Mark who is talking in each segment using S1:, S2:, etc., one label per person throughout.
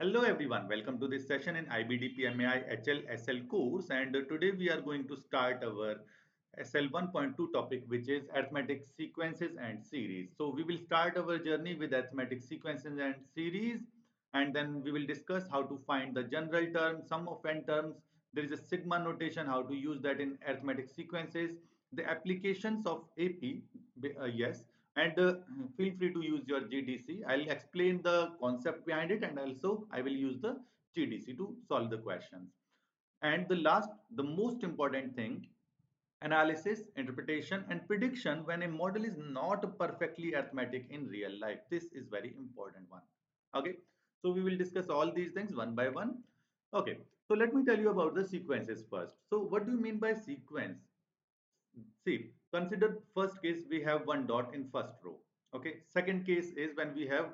S1: Hello everyone, welcome to this session in IBDP HL course, and today we are going to start our SL1.2 topic, which is arithmetic sequences and series. So we will start our journey with arithmetic sequences and series, and then we will discuss how to find the general term, sum of n terms. There is a sigma notation, how to use that in arithmetic sequences, the applications of AP, yes, and feel free to use your GDC. I'll explain the concept behind it, and also I will use the GDC to solve the questions. And the last, the most important thing, analysis, interpretation, and prediction when a model is not perfectly arithmetic in real life. This is very important one. Okay, so we will discuss all these things one by one. Okay, so let me tell you about the sequences first. So what do you mean by sequence? See, consider first case we have one dot in first row. Okay, second case is when we have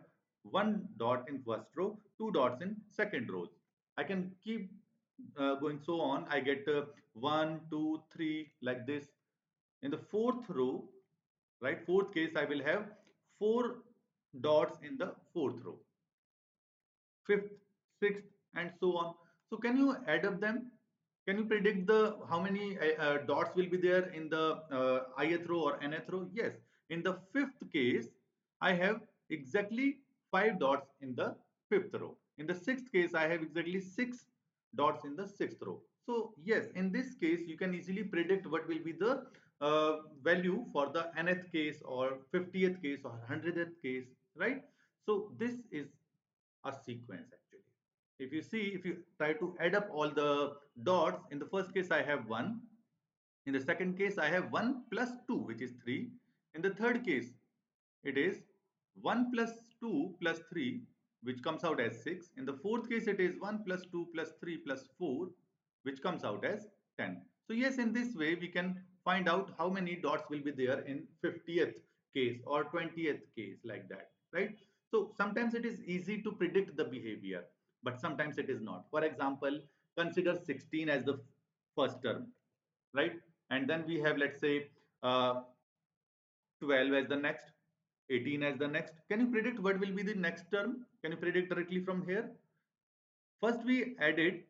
S1: one dot in first row, two dots in second rows. I can keep going so on. I get 1, 2, 3 like this. In the fourth row, right, fourth case, I will have four dots in the fourth row, fifth, sixth, and so on. So can you add up them? Can you predict the how many dots will be there in the ith row or nth row? Yes. In the fifth case, I have exactly 5 dots in the fifth row. In the sixth case, I have exactly 6 dots in the sixth row. So yes, in this case, you can easily predict what will be the value for the nth case or 50th case or 100th case, right? So this is a sequence actually. If you see, if you try to add up all the dots, in the first case I have 1, in the second case I have 1 plus 2, which is 3, in the third case it is 1 plus 2 plus 3, which comes out as 6, in the fourth case it is 1 plus 2 plus 3 plus 4, which comes out as 10. So yes, in this way we can find out how many dots will be there in 50th case or 20th case, like that, right? So sometimes it is easy to predict the behavior, but sometimes it is not. For example, consider 16 as the first term, right? And then we have, let's say, 12 as the next, 18 as the next. Can you predict what will be the next term? Can you predict directly from here? First we added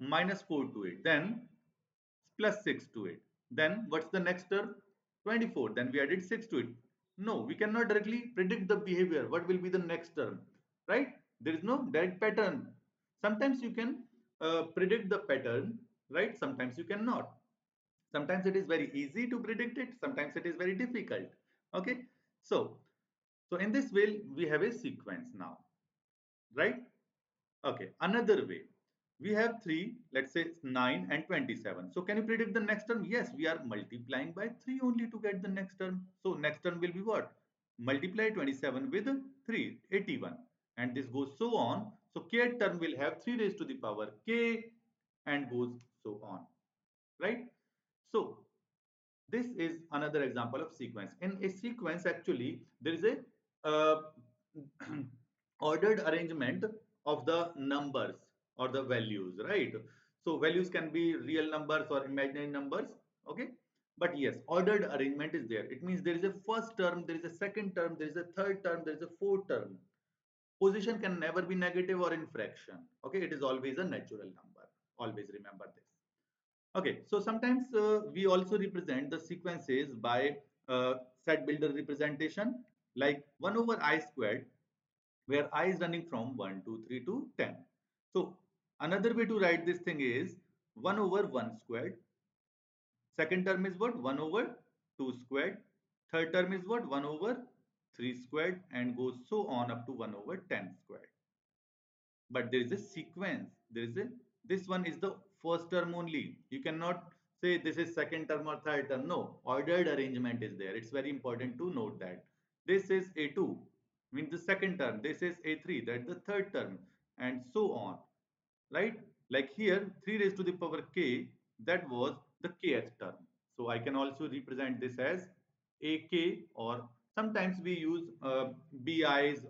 S1: minus 4 to it, then plus 6 to it. Then what's the next term? 24. Then we added 6 to it. No, we cannot directly predict the behavior. What will be the next term, right? There is no direct pattern. Sometimes you can predict the pattern, right? Sometimes you cannot. Sometimes it is very easy to predict it. Sometimes it is very difficult. Okay. So in this way, we have a sequence now, right? Okay, another way. We have 3, let's say 9 and 27. So can you predict the next term? Yes, we are multiplying by 3 only to get the next term. So next term will be what? Multiply 27 with 3, 81. And this goes so on. So k term will have 3 raised to the power k and goes so on, right? So this is another example of sequence. In a sequence, actually, there is a ordered arrangement of the numbers or the values, right? So values can be real numbers or imaginary numbers, okay? But yes, ordered arrangement is there. It means there is a first term, there is a second term, there is a third term, there is a fourth term. Position can never be negative or in fraction, okay? It is always a natural number. Always remember this. Okay, so sometimes we also represent the sequences by set builder representation, like 1 over I squared, where I is running from 1, 2, 3 to 10. So another way to write this thing is 1 over 1 squared. Second term is what? 1 over 2 squared. Third term is what? 1 over 3 squared, and goes so on up to 1 over 10 squared. But there is a sequence. There is a, this one is the first term only. You cannot say this is second term or third term. No, ordered arrangement is there. It's very important to note that. This is A2, means the second term. This is A3, that's the third term, and so on, right? Like here, 3 raised to the power k, that was the kth term. So I can also represent this as AK, or sometimes we use BIs,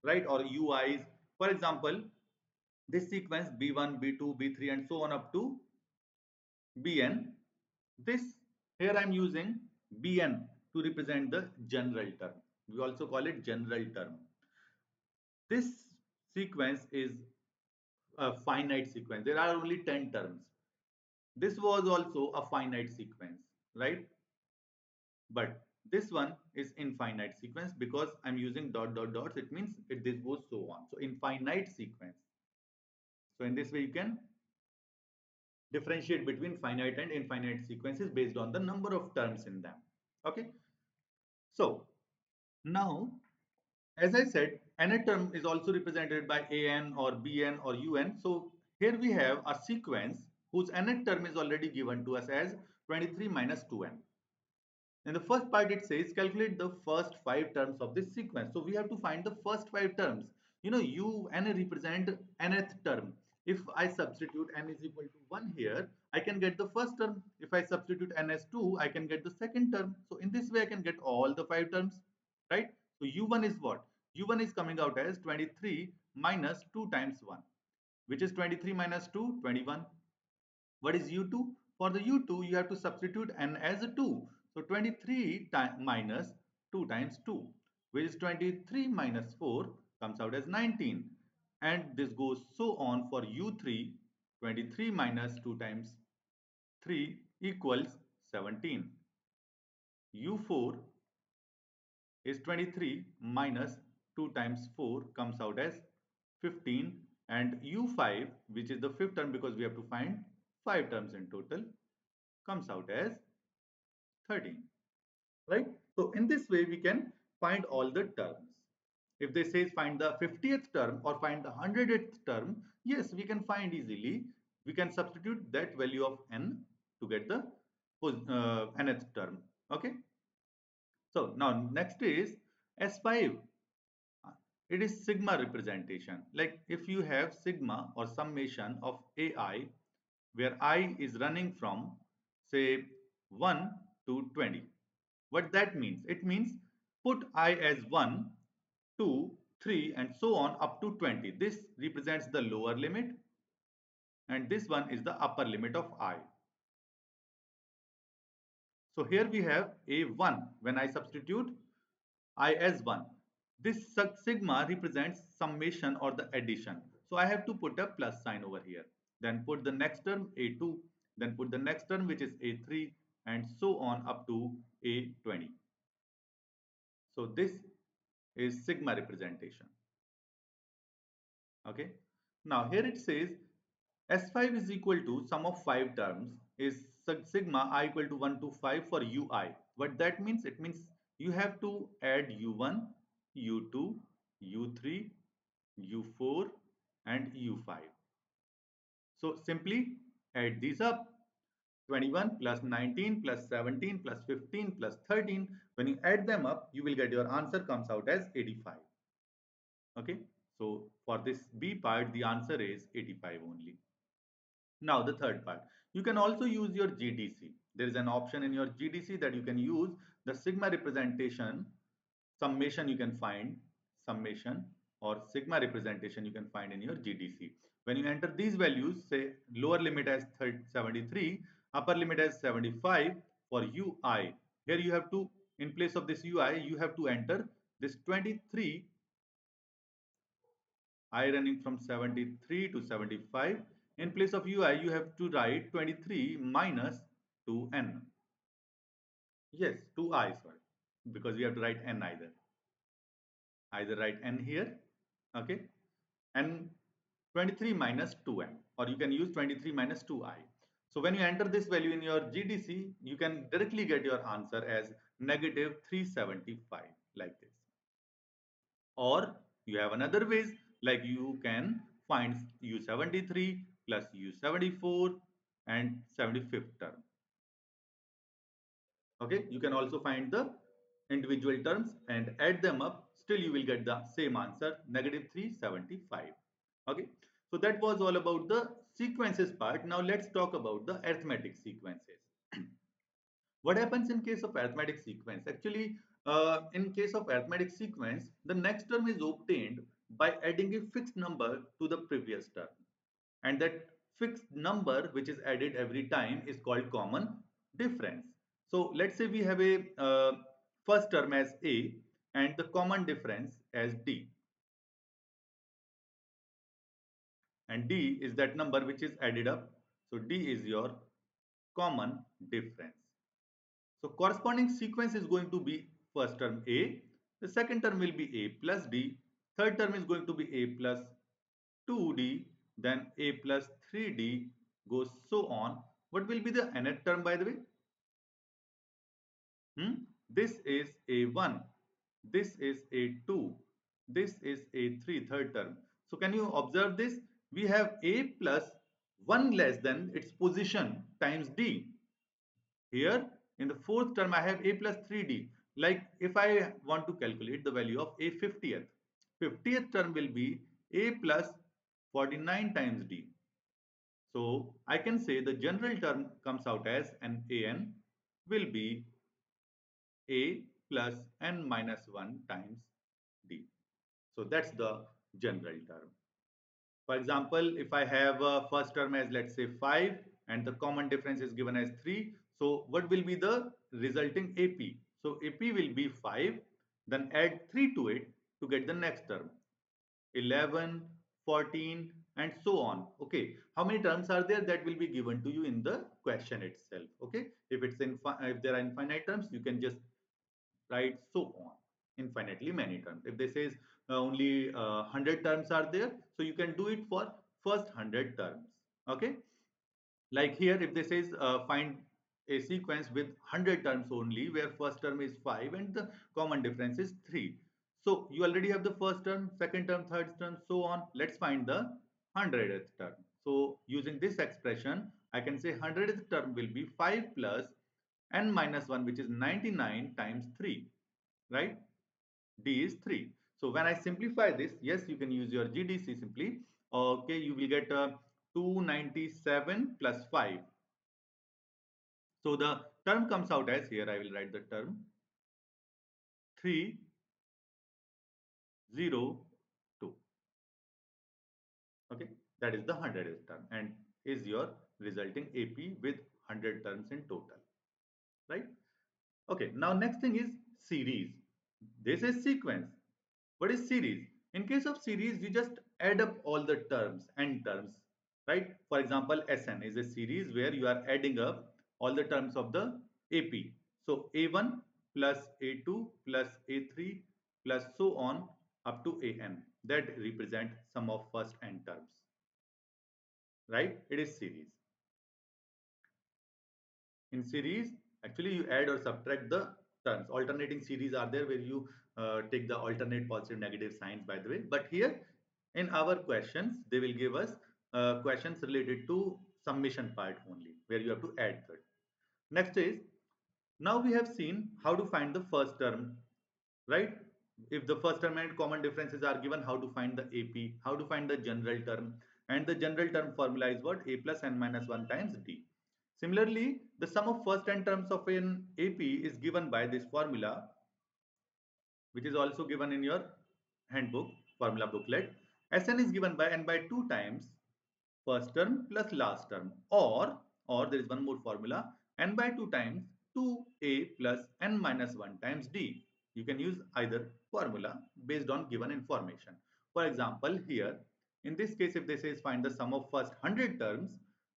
S1: right, or UIs. For example, this sequence B1, B2, B3, and so on up to Bn. This here I am using Bn to represent the general term. We also call it general term. This sequence is a finite sequence. There are only 10 terms. This was also a finite sequence, right? But this one is infinite sequence because I'm using dot dot dots. It means this goes so on. So infinite sequence. So in this way, you can differentiate between finite and infinite sequences based on the number of terms in them. Okay. So now, as I said, nth term is also represented by an or bn or un. So here we have a sequence whose nth term is already given to us as 23 minus 2n. In the first part, it says calculate the first 5 terms of this sequence. So we have to find the first 5 terms. You know, u n represent nth term. If I substitute n is equal to 1 here, I can get the first term. If I substitute n as 2, I can get the second term. So in this way, I can get all the 5 terms, right? So u1 is what? u1 is coming out as 23 minus 2 times 1, which is 23 minus 2, 21. What is u2? For the u2, you have to substitute n as a 2. So 23 minus 2 times 2, which is 23 minus 4 comes out as 19. And this goes so on for u3, 23 minus 2 times 3 equals 17. u4 is 23 minus 2 times 4 comes out as 15, and u5, which is the fifth term because we have to find 5 terms in total, comes out as 13, right? So in this way, we can find all the terms. If they say find the 50th term or find the 100th term, yes, we can find easily. We can substitute that value of n to get the nth term. Okay. So now next is S5. It is sigma representation. Like if you have sigma or summation of ai, where I is running from say 1 to 20. What that means? It means put I as 1, 2, 3 and so on up to 20. This represents the lower limit and this one is the upper limit of I. So here we have A1 when I substitute I as 1. This sigma represents summation or the addition. So I have to put a plus sign over here. Then put the next term A2. Then put the next term which is A3 and so on up to A20. So this is sigma representation. Okay. Now here it says S5 is equal to sum of 5 terms is sigma I equal to 1 to 5 for ui. What that means? It means you have to add u1, u2, u3, u4 and u5. So simply add these up. 21 plus 19 plus 17 plus 15 plus 13. When you add them up, you will get your answer comes out as 85. Okay. So for this B part, the answer is 85 only. Now the third part, you can also use your GDC. There is an option in your GDC that you can use the sigma representation, summation you can find, summation or sigma representation you can find in your GDC. When you enter these values, say lower limit as 73, upper limit as 75 for UI. Here you have to, in place of this UI, you have to enter this 23 I running from 73 to 75. In place of ui, you have to write 23 minus 2n. Yes, 2i, sorry, because we have to write n either. Either write n here, okay, and 23 minus 2n, or you can use 23 minus 2i. So when you enter this value in your GDC, you can directly get your answer as negative 375 like this. Or you have another ways, like you can find u73 plus u74 and 75th term. Okay, you can also find the individual terms and add them up. Still you will get the same answer, negative 375. Okay, so that was all about the sequences part. Now let's talk about the arithmetic sequences. What happens in case of arithmetic sequence? Actually, in case of arithmetic sequence, the next term is obtained by adding a fixed number to the previous term. And that fixed number which is added every time is called common difference. So let's say we have a first term as A and the common difference as D. and D is that number which is added up. So D is your common difference. So corresponding sequence is going to be first term A, the second term will be A plus D, third term is going to be A plus 2D, then A plus 3D, goes so on. What will be the nth term by the way? This is A1, this is A2, this is A3, third term. So can you observe this? We have A plus 1 less than its position times D. Here in the fourth term I have A plus 3D. Like if I want to calculate the value of A 50th term will be A plus 49 times D. So I can say the general term comes out as an AN will be A plus n minus 1 times D. So that's the general term. For example, if I have a first term as let's say 5 and the common difference is given as 3. So what will be the resulting AP? So AP will be 5, then add 3 to it to get the next term. 11, 14 and so on. Okay, how many terms are there? That will be given to you in the question itself. Okay, if there are infinite terms, you can just write so on infinitely many terms. If they says only 100 terms are there, so you can do it for first 100 terms. Okay, like here if they says find a sequence with 100 terms only where first term is 5 and the common difference is 3. So you already have the first term, second term, third term, so on. Let's find the 100th term. So using this expression, I can say 100th term will be 5 plus n minus 1, which is 99 times 3, right? D is 3. So when I simplify this, yes, you can use your GDC simply. Okay, you will get 297 plus 5. So the term comes out as, here I will write the term 302. Okay, that is the 100th term and is your resulting AP with 100 terms in total, right? Okay, now next thing is series. This is sequence. What is series? In case of series, you just add up all the terms, n terms, right? For example, Sn is a series where you are adding up all the terms of the AP. So A1 plus A2 plus A3 plus so on up to An. That represent sum of first n terms, right? It is series. In series, actually you add or subtract the terms. Alternating series are there where you take the alternate positive negative signs by the way. But here in our questions, they will give us questions related to summation part only where you have to add that. Next is, now we have seen how to find the first term, right? If the first term and common differences are given, how to find the AP, how to find the general term, and the general term formula is what? A plus n minus 1 times D. Similarly, the sum of first n terms of an AP is given by this formula, which is also given in your handbook formula booklet. Sn is given by n by 2 times first term plus last term, or there is one more formula, n by 2 times 2a plus n minus 1 times d. You can use either formula based on given information. For example, here in this case, if they says find the sum of first 100 terms,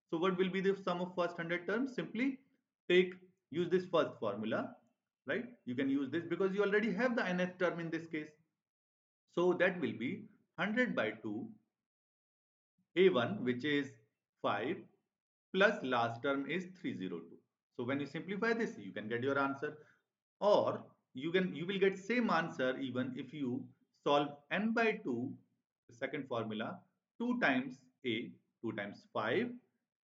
S1: so what will be the sum of first 100 terms? Simply use this first formula, right? You can use this because you already have the nth term in this case. So that will be 100 by 2 A1, which is 5, plus last term is 302. So when you simplify this, you can get your answer. Or you will get same answer even if you solve n by 2, the second formula, 2 times A, 2 times 5,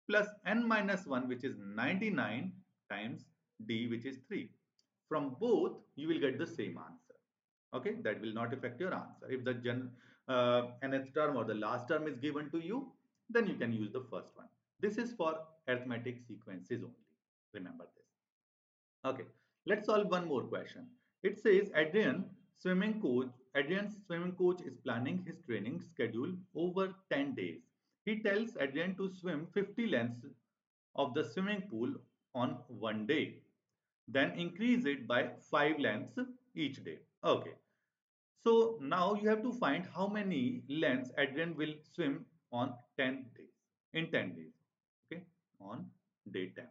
S1: plus n minus 1, which is 99 times D, which is 3. From both, you will get the same answer. Okay, that will not affect your answer. If the nth term or the last term is given to you, then you can use the first one. This is for arithmetic sequences only. Remember this. Okay, let's solve one more question. It says Adrian's swimming coach is planning his training schedule over 10 days. He tells Adrian to swim 50 lengths of the swimming pool on one day, then increase it by 5 lengths each day. Okay, so now you have to find how many lengths Adrian will swim on 10 days, in 10 days, okay, on day 10.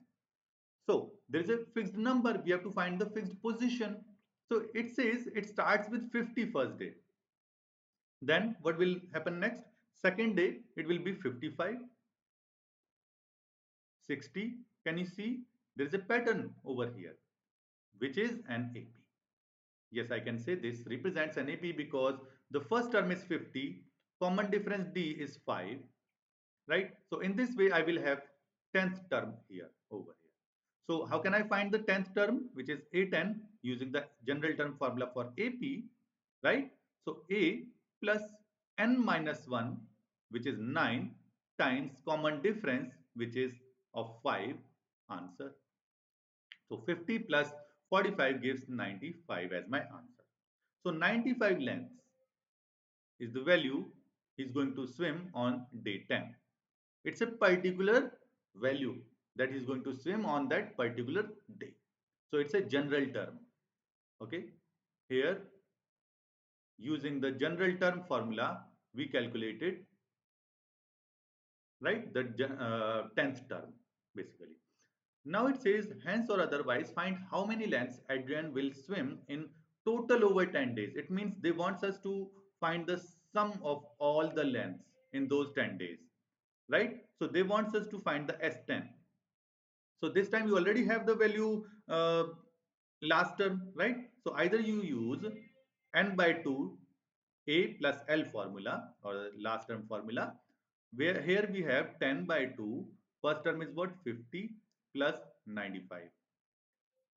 S1: So there is a fixed number, we have to find the fixed position. So it says it starts with 50 first day. Then what will happen next? Second day, it will be 55, 60. Can you see? There is a pattern over here, which is an AP. Yes, I can say this represents an AP because the first term is 50, common difference D is 5, right? So in this way, I will have 10th term here over here. So how can I find the 10th term, which is A10, using the general term formula for AP, right? So A plus n minus 1, which is 9, times common difference, which is of 5, answer. So 50 plus 45 gives 95 as my answer. So 95 lengths is the value he's going to swim on day 10. It's a particular value that he's going to swim on that particular day. So it's a general term. Okay. Here, using the general term formula, we calculated, right, the 10th term basically. Now it says, hence or otherwise, find how many lengths Adrian will swim in total over 10 days. It means they want us to find the sum of all the lengths in those 10 days, right? So they want us to find the S10. So this time you already have the value last term, right? So either you use n by 2 a plus L formula or last term formula, where here we have 10 by 2, first term is what, 50 plus 95.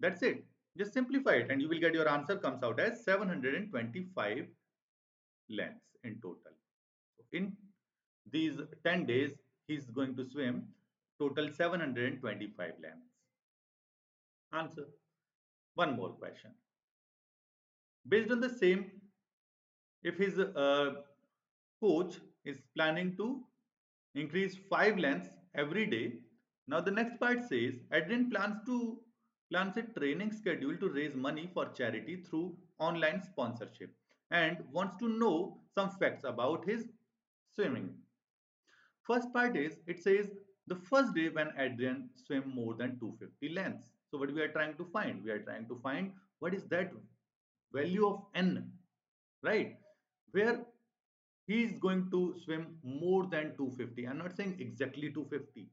S1: That's it. Just simplify it and you will get your answer comes out as 725 lengths in total. So in these 10 days, he's going to swim total 725 lengths. Answer. One more question. Based on the same, if his coach is planning to increase 5 lengths every day. Now the next part says Adrian plans a training schedule to raise money for charity through online sponsorship and wants to know some facts about his swimming. First part is it says the first day when Adrian swam more than 250 lengths. So what we are trying to find? We are trying to find what is that value of n, right? Where he is going to swim more than 250. I'm not saying exactly 250,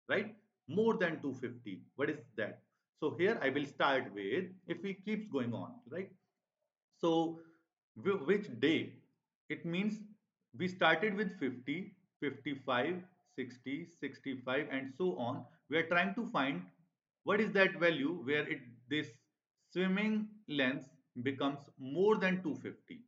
S1: right? More than 250. What is that? So here I will start with, if he keeps going on, right? So which day? It means we started with 50, 55, 60, 65, and so on. We are trying to find what is that value where this swimming length becomes more than 250.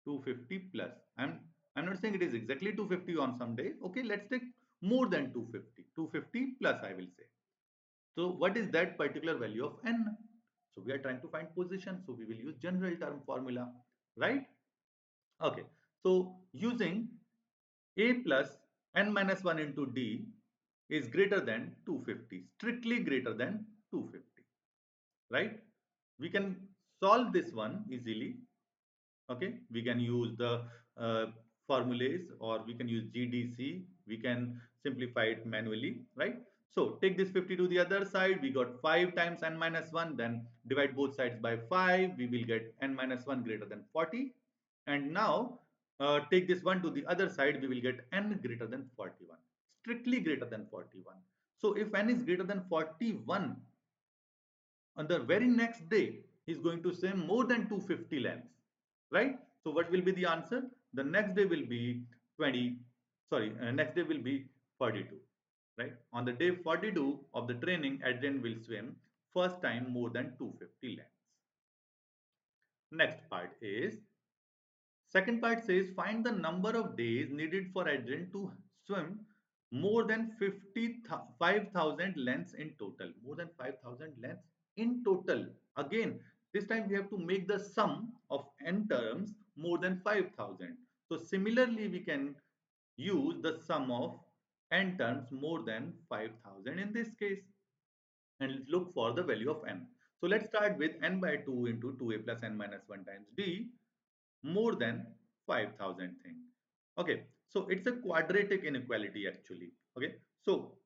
S1: 250 plus. I'm not saying it is exactly 250 on some day. Okay, let's take more than 250. 250 plus I will say. So what is that particular value of n? So we are trying to find position. So we will use general term formula, right? Okay. So using a plus n minus 1 into d is greater than 250, strictly greater than 250, right? We can solve this one easily. Okay, we can use the formulas or we can use GDC. We can simplify it manually, right? So take this 50 to the other side. We got 5 times n minus 1. Then divide both sides by 5. We will get n minus 1 greater than 40. And now take this 1 to the other side. We will get n greater than 41. Strictly greater than 41. So if n is greater than 41, on the very next day, he's going to swim more than 250 lengths, right? So what will be the answer? The next day will be 20, sorry, next day will be 42, right? On the day 42 of the training, Adrian will swim first time more than 250 lengths. Next part is, second part says find the number of days needed for Adrian to swim more than 5,000 lengths in total. More than 5,000 lengths in total. Again, this time we have to make the sum of n terms more than 5,000. So similarly, we can use the sum of n terms more than 5,000 in this case and look for the value of n. So let's start with n by 2 into 2a plus n minus 1 times d more than 5,000 thing. Okay, so it's a quadratic inequality actually. Okay, so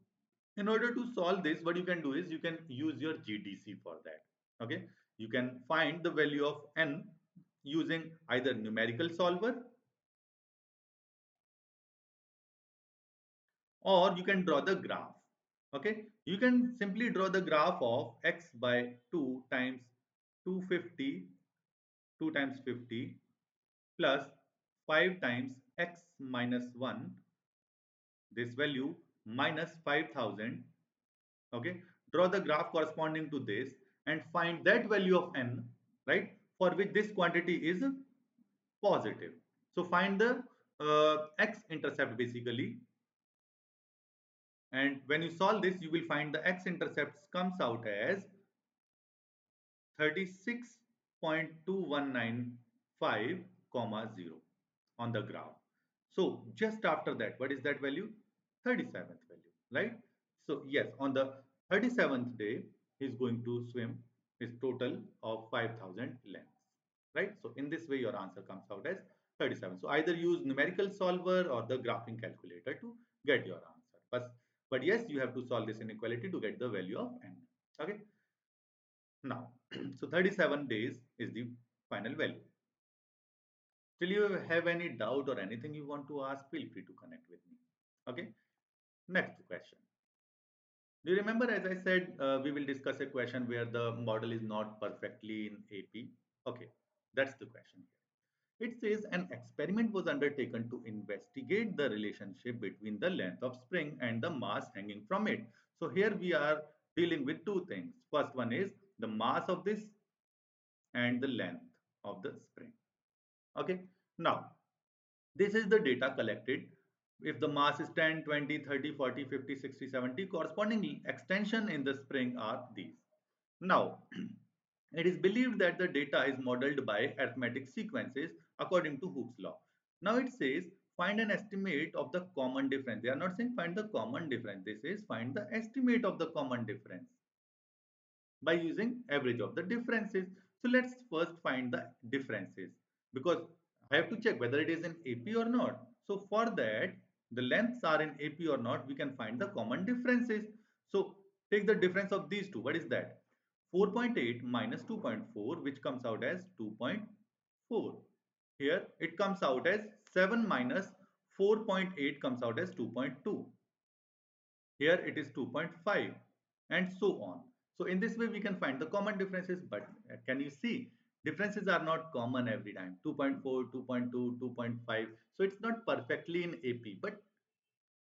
S1: in order to solve this, what you can do is you can use your GDC for that. Okay, you can find the value of n using either numerical solver, or you can draw the graph. Okay, you can simply draw the graph of x by 2 times 250, 2 times 50 plus 5 times x minus 1, this value minus 5000. Okay, draw the graph corresponding to this and find that value of n, right, for which this quantity is positive. So find the x intercept basically, and when you solve this you will find the x intercepts comes out as 36.2195 comma 0 on the graph. So just after that, what is that value? 37th value, right? So yes, on the 37th day, he's going to swim his total of 5,000 lengths, right? So in this way, your answer comes out as 37. So either use numerical solver or the graphing calculator to get your answer. But yes, you have to solve this inequality to get the value of n. Okay. Now, so 37 days is the final value. Till you have any doubt or anything you want to ask, feel free to connect with me. Okay. Next question. Do you remember, as I said, we will discuss a question where the model is not perfectly in AP? Okay, that's the question here. It says an experiment was undertaken to investigate the relationship between the length of spring and the mass hanging from it. So here we are dealing with two things. First one is the mass of this and the length of the spring. Okay, now this is the data collected. If the mass is 10, 20, 30, 40, 50, 60, 70, corresponding extension in the spring are these. Now, it is believed that the data is modeled by arithmetic sequences according to Hooke's law. Now it says find an estimate of the common difference. They are not saying find the common difference. This is find the estimate of the common difference by using average of the differences. So let's first find the differences, because I have to check whether it is in AP or not. So for that, the lengths are in AP or not, we can find the common differences. So take the difference of these two. What is that? 4.8 minus 2.4, which comes out as 2.4. Here it comes out as 7 minus 4.8 comes out as 2.2. Here it is 2.5 and so on. So in this way we can find the common differences, but can you see differences are not common every time. 2.4, 2.2, 2.5. So it's not perfectly in AP, but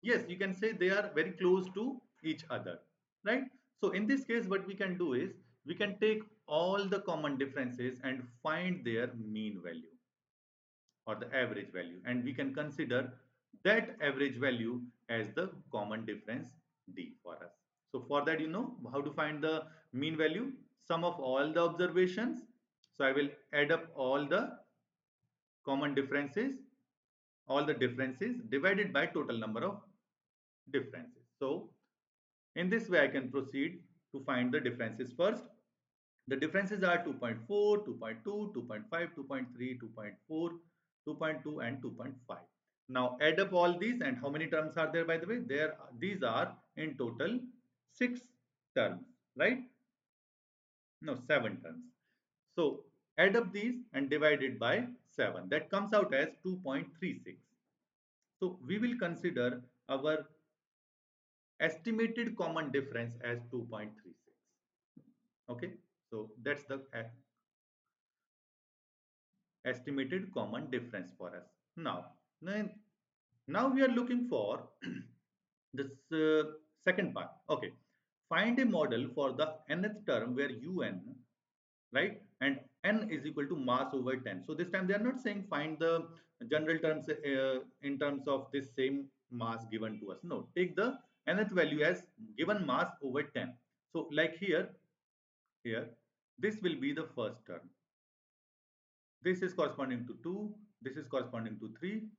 S1: yes, you can say they are very close to each other, right? So in this case what we can do is we can take all the common differences and find their mean value or the average value, and we can consider that average value as the common difference D for us. So for that, you know how to find the mean value, sum of all the observations. So I will add up all the common differences, all the differences divided by total number of differences. So in this way I can proceed to find the differences first. The differences are 2.4, 2.2, 2.5, 2.3, 2.4, 2.2 and 2.5. Now add up all these, and how many terms are there by the way? These are in total 6 terms, right? No, 7 terms. So add up these and divide it by 7. That comes out as 2.36. So we will consider our estimated common difference as 2.36. Okay, so that's the estimated common difference for us. Now we are looking for this second part. Okay, find a model for the nth term where un, right, and n is equal to mass over 10. So this time they are not saying find the general terms in terms of this same mass given to us. No, take the nth value as given mass over 10. So like here, this will be the first term. This is corresponding to 2. This is corresponding to 3.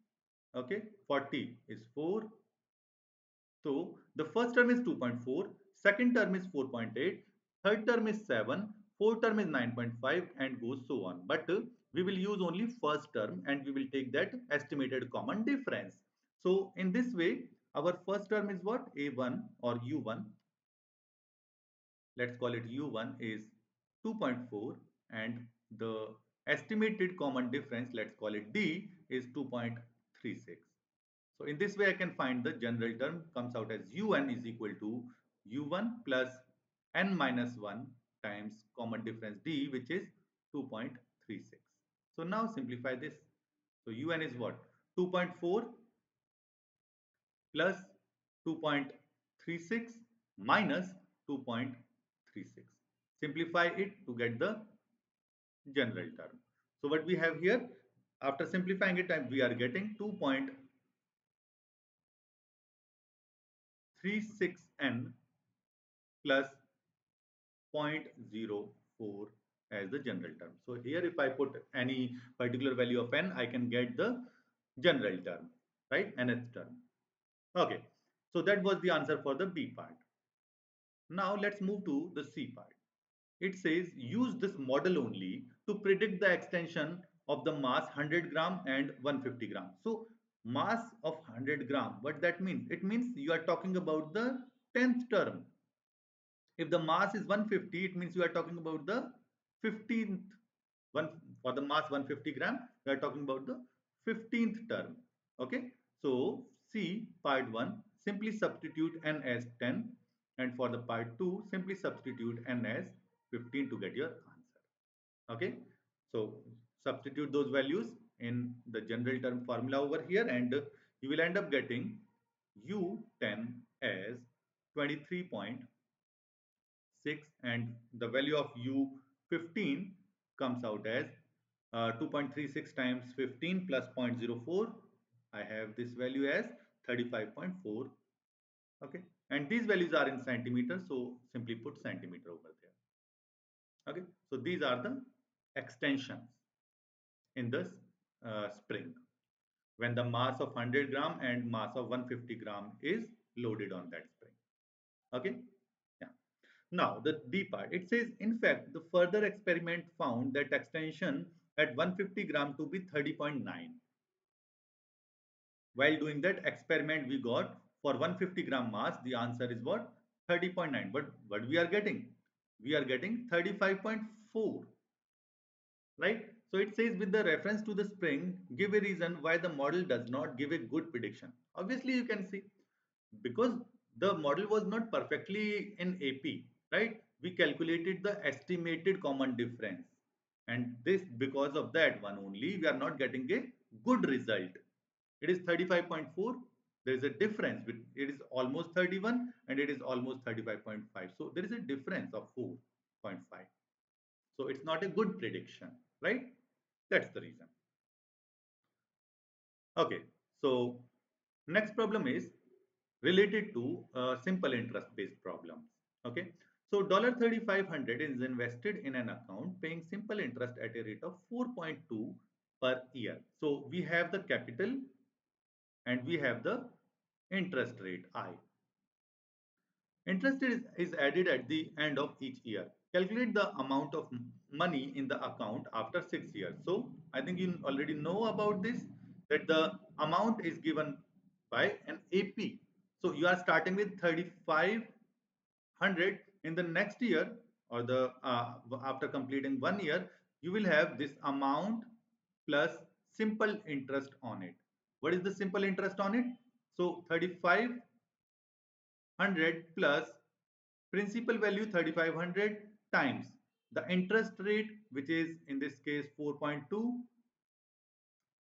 S1: Okay, 40 is 4. So the first term is 2.4, second term is 4.8, third term is 7, fourth term is 9.5 and goes so on. But we will use only first term and we will take that estimated common difference. So in this way, our first term is what? A1 or U1. Let's call it U1 is 2.4 and the estimated common difference, let's call it D, is 2.36. So in this way, I can find the general term comes out as UN is equal to U1 plus N minus 1 times common difference D, which is 2.36. So now simplify this. So UN is what? 2.4 plus 2.36 minus 2.36. Simplify it to get the general term. So what we have here, after simplifying it, we are getting 2.36n plus 0.04 as the general term. So here if I put any particular value of n, I can get the general term, right? Nth term. Okay, so that was the answer for the B part. Now let's move to the C part. It says use this model only to predict the extension of the mass 100 gram and 150 gram. So mass of 100 gram, what that means? It means you are talking about the 10th term. If the mass is 150, it means you are talking about the 15th one. For the mass 150 gram, we are talking about the 15th term. Okay, so C part 1, simply substitute n as 10, and for the part 2, simply substitute n as 15 to get your answer. Okay, so substitute those values in the general term formula over here, and you will end up getting U10 as 23.6, and the value of U15 comes out as 2.36 times 15 plus 0.04. I have this value as 35.4. Okay, and these values are in centimeters, so simply put centimeter over there. Okay, so these are the extensions in this spring when the mass of 100 gram and mass of 150 gram is loaded on that spring. Okay, yeah. Now the D part, it says in fact the further experiment found that extension at 150 gram to be 30.9. While doing that experiment, we got for 150 gram mass, the answer is what? 30.9. But what we are getting? We are getting 35.4. Right? So it says with the reference to the spring, give a reason why the model does not give a good prediction. Obviously, you can see because the model was not perfectly in AP, right? We calculated the estimated common difference. And this, because of that one only, we are not getting a good result. It is 35.4. There is a difference. It is almost 31 and it is almost 35.5. So there is a difference of 4.5. So it's not a good prediction, right? That's the reason. Okay, so next problem is related to simple interest based problems. Okay, so $3,500 is invested in an account paying simple interest at a rate of 4.2 per year. So we have the capital and we have the interest rate I. Interest is added at the end of each year. Calculate the amount of money in the account after 6 years. So I think you already know about this, that the amount is given by an AP. So you are starting with 3,500. In the next year or the after completing 1 year, you will have this amount plus simple interest on it. What is the simple interest on it? So 3,500 plus principal value 3,500 times the interest rate, which is in this case 4.2,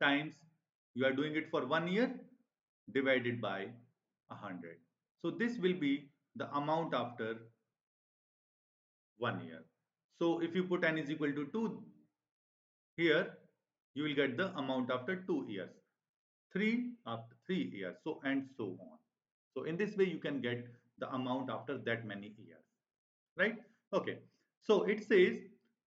S1: times you are doing it for 1 year divided by 100. So this will be the amount after 1 year. So if you put n is equal to 2 here, you will get the amount after 2 years, 3 after 3 years, so and so on. So in this way you can get the amount after that many years, right? Okay, so it says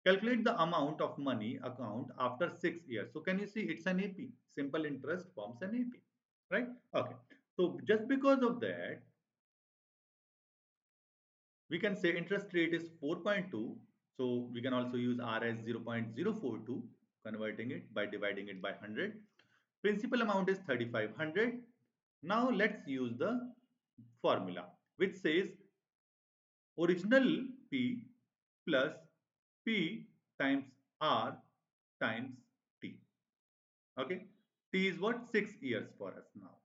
S1: calculate the amount of money account after 6 years. So can you see it's an AP, simple interest forms an AP, right? Okay, so just because of that, we can say interest rate is 4.2. So we can also use R as 0.042, converting it by dividing it by 100. Principal amount is 3500. Now let's use the formula which says original P plus P times R times T. Okay. T is what? 6 years for us now.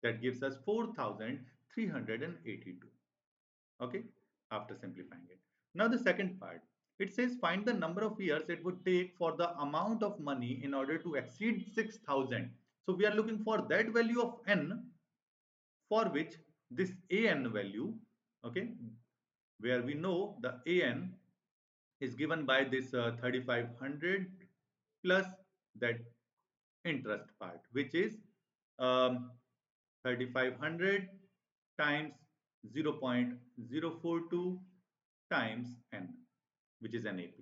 S1: That gives us 4382. Okay. After simplifying it. Now the second part. It says find the number of years it would take for the amount of money in order to exceed 6000. So we are looking for that value of n for which this an value, okay, where we know the an is given by this 3500 plus that interest part, which is 3500 times 0.042 times n, which is NAP.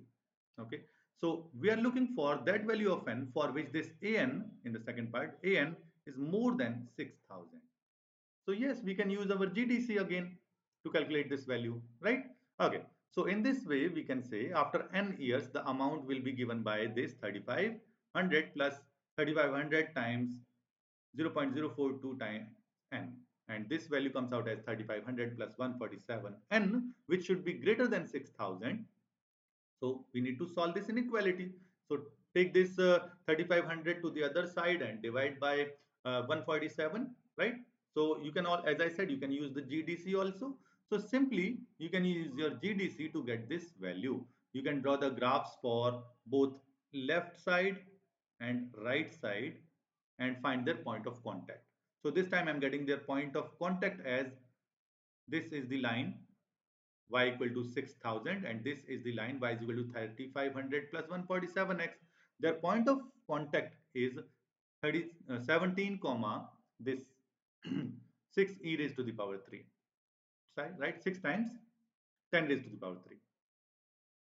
S1: Okay, so we are looking for that value of n for which this an in the second part, an is more than 6000. So yes, we can use our GDC again to calculate this value, right? Okay, so in this way, we can say after n years, the amount will be given by this 3500 plus 3500 times 0.042 times n. And this value comes out as 3500 plus 147 n, which should be greater than 6000. So we need to solve this inequality. So take this 3500 to the other side and divide by 147, right? So you can all, as I said, you can use the GDC also. So simply you can use your GDC to get this value. You can draw the graphs for both left side and right side and find their point of contact. So this time I'm getting their point of contact as this is the line y equal to 6000 and this is the line y is equal to 3500 plus 147x. Their point of contact is 17 comma this 6 e raised to the power 3, right? 6 times 10 raised to the power 3.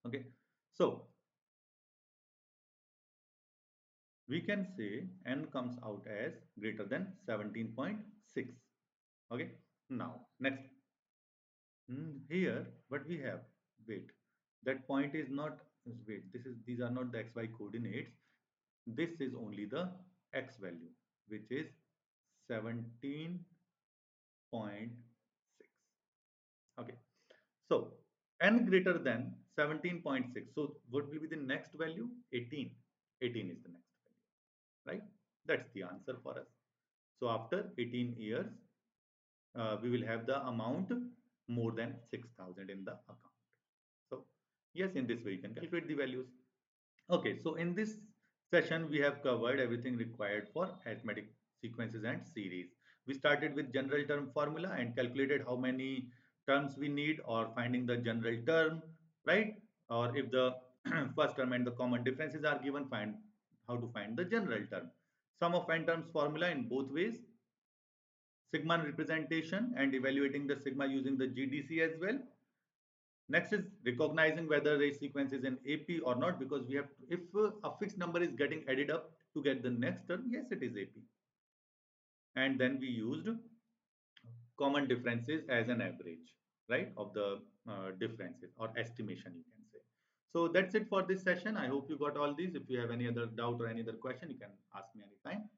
S1: Okay, so we can say n comes out as greater than 17.6. Okay, now next. Here, what we have, wait, that point is not, wait, these are not the xy coordinates. This is only the x value, which is 17.6. Okay, so n greater than 17.6. So what will be the next value? 18. 18 is the next value, right? That's the answer for us. So after 18 years, we will have the amount more than 6000 in the account. So yes, in this way you can calculate the values. Okay, so in this session we have covered everything required for arithmetic sequences and series. We started with general term formula and calculated how many terms we need, or finding the general term, right? Or if the first term and the common differences are given, find how to find the general term. Sum of n terms formula in both ways, sigma representation and evaluating the sigma using the GDC as well. Next is recognizing whether a sequence is an AP or not, because we have to, if a fixed number is getting added up to get the next term, yes, it is AP. And then we used common differences as an average, right, of the differences, or estimation you can say. So that's it for this session. I hope you got all these. If you have any other doubt or any other question, you can ask me anytime.